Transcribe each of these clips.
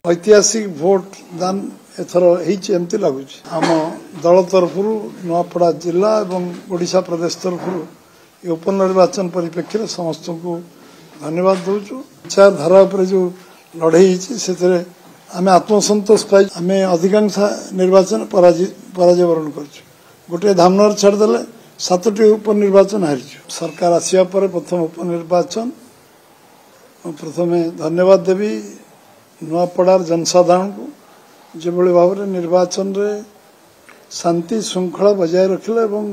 ऐतिहासिक भोट दान एथर एमती लगुच आम दल तरफ नुआपड़ा जिला और ओडिशा प्रदेश तरफ उपनिर्वाचन परिप्रेक्षी में समस्त को धन्यवाद दूचु। विचारधारा जो लड़े से आम आत्मसंतोष पाई आम अधिकांश निर्वाचन पराजय वरण कर गोटे धामनर छाड़देले 7टी उपनिर्वाचन हारिचु। सरकार आसिया पर प्रथम उपनिर्वाचन प्रथम धन्यवाद देवी नुआपड़ार जनसाधारण को जो भाव में निर्वाचन रे शांति श्रृंखला बजाय रखिले एवं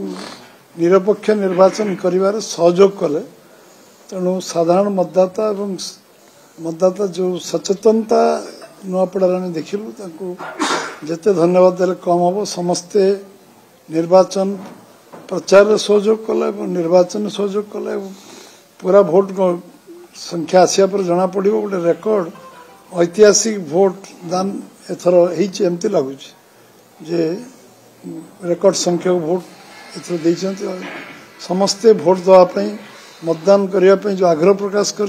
निरपेक्ष निर्वाचन करिवार सहयोग कले। तेणु साधारण मतदाता एवं मतदाता जो सचेतनता नुआपड़ार आम देखिलु जिते धन्यवाद देले कम हम। समस्ते निर्वाचन प्रचार सहयोग कले निर्वाचन सहयोग कले पूरा भोट संख्या आसिया पर जना पड़ो गोटे रेकर्ड ऐतिहासिक भोट दान एथर एमती लगुच जे रेकर्ड संख्यक भोट एथर देइछन्ति। समस्ते भोट देवाई मतदान करने जो आग्रह प्रकाश कर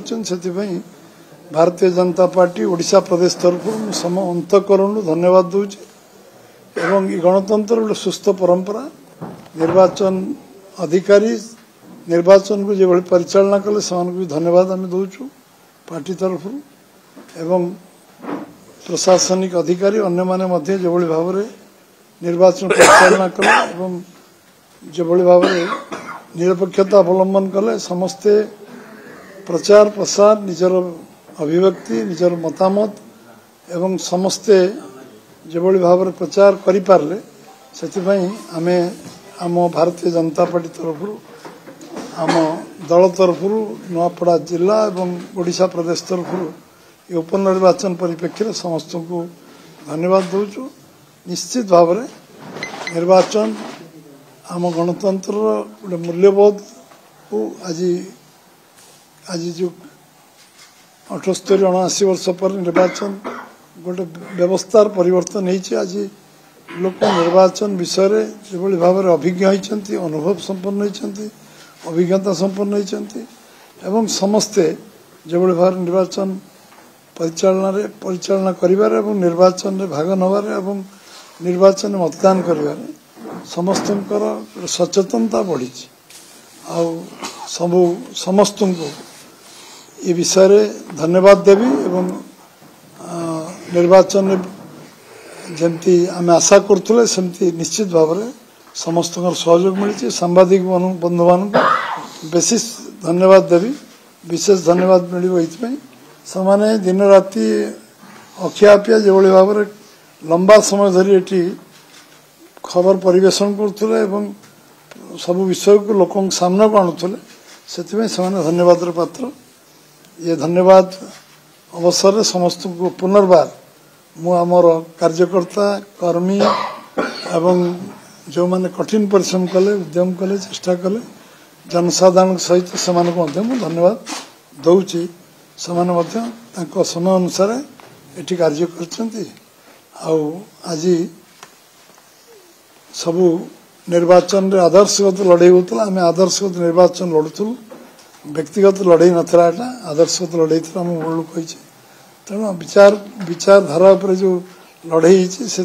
भारतीय जनता पार्टी ओडिशा प्रदेश तरफ सम अंतकरण धन्यवाद दूचे। एवं गणतंत्र गोटे सुस्थ परंपरा निर्वाचन अधिकारी निर्वाचन को जो परिचालना कले से धन्यवाद आम दौचु पार्टी तरफ एवं प्रशासनिक अधिकारी अन्य माने जो भाव में निर्वाचन परिचालना कले एवं जो भाव में निरपेक्षता अवलंबन कले समस्ते प्रचार प्रसार निजर अभिव्यक्ति निजर मतामत एवं समस्ते जो भाव में प्रचार करि पारले से आमे आम भारतीय जनता पार्टी तरफ आम दल तरफ नुआपड़ा जिला और ओडिशा प्रदेश तरफ उपनिर्वाचन परिप्रेक्षी में समस्त को धन्यवाद दूचु। निश्चित भाव में निर्वाचन आम गणतंत्र गोटे मूल्यबोध को आज जो 78-79 वर्ष पर निर्वाचन गोटे व्यवस्थार परिवर्तन होती। आज लोक निर्वाचन विषय जो भाव में अभिज्ञ होती अनुभव संपन्न होती अभिज्ञता संपन्न होती एवं समस्ते जो भाव निर्वाचन परिचालना करिबार एवं निर्वाचन रे भाग नबार एवं निर्वाचन मतदान करिबार समस्तंकर सचेतनता बढ़ी समस्त को ये विषय रे धन्यवाद देवी एवं निर्वाचन जमती आम आशा करुले सेमती निश्चित भाव में समस्त सहयोग मिली। सांबादिक बंधु मान विशेष धन्यवाद देवी विशेष धन्यवाद मिल से दिन राति अखियापिया जो भाव में लंबा समय धरी एटी खबर परिवेशन करुले एवं सब विषय को लोक सामना को आणुले से धन्यवाद पात्र। ये धन्यवाद अवसर में समस्त को पुनर्बार मु आमर कार्यकर्ता कर्मी एवं जो माने कठिन परिश्रम कले उद्यम कले चेष्टा कले जनसाधारण सहित से धन्यवाद दौची। से समय अनुसार ये कार्य कर आज सबू निर्वाचन रे आदर्शगत लड़ाई होता आम आदर्शगत निर्वाचन लड़ुलु व्यक्तिगत लड़ाई नाला एटा आदर्शगत लड़ाई आम मूल कही। तेणु विचारधारा जो लड़े से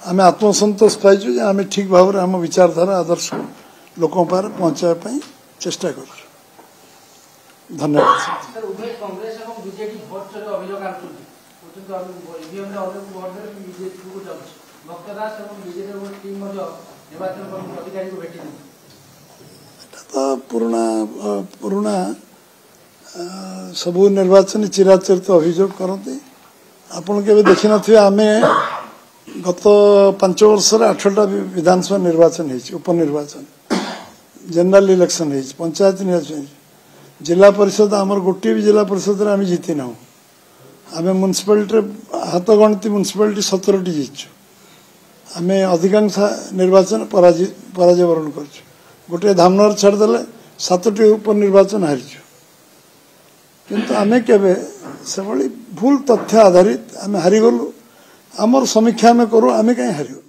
आम आत्मसंतोष पाइचु आम ठीक भाव में आम विचारधारा आदर्श लोक पार पहुँचाई चेष्टा कर। धन्यवाद। तो पुराना सबू निर्वाचन चिराचरित अभियोग करते आपन के देखी नथिबे आमे गत 5 वर्ष 8टा विधानसभा निर्वाचन उपनिर्वाचन जनरल इलेक्शन पंचायत निर्वाचन जिला परिषद आमर गोटे भी जिला परिषद आम जीति ना आम म्युनिसिपालिटी हाथ गणती म्युनिसिपालिटी 17टी जीतु आम अधिकांश निर्वाचन पराजय वरण कर गोटे धामनर छाड़देले 7टी उपनिर्वाचन हारिचु। किंतु आमे केबे से भूल तथ्य आधारित आम हारिगलु आमर समीक्षा आम करूँ आम कहीं हारिगलु।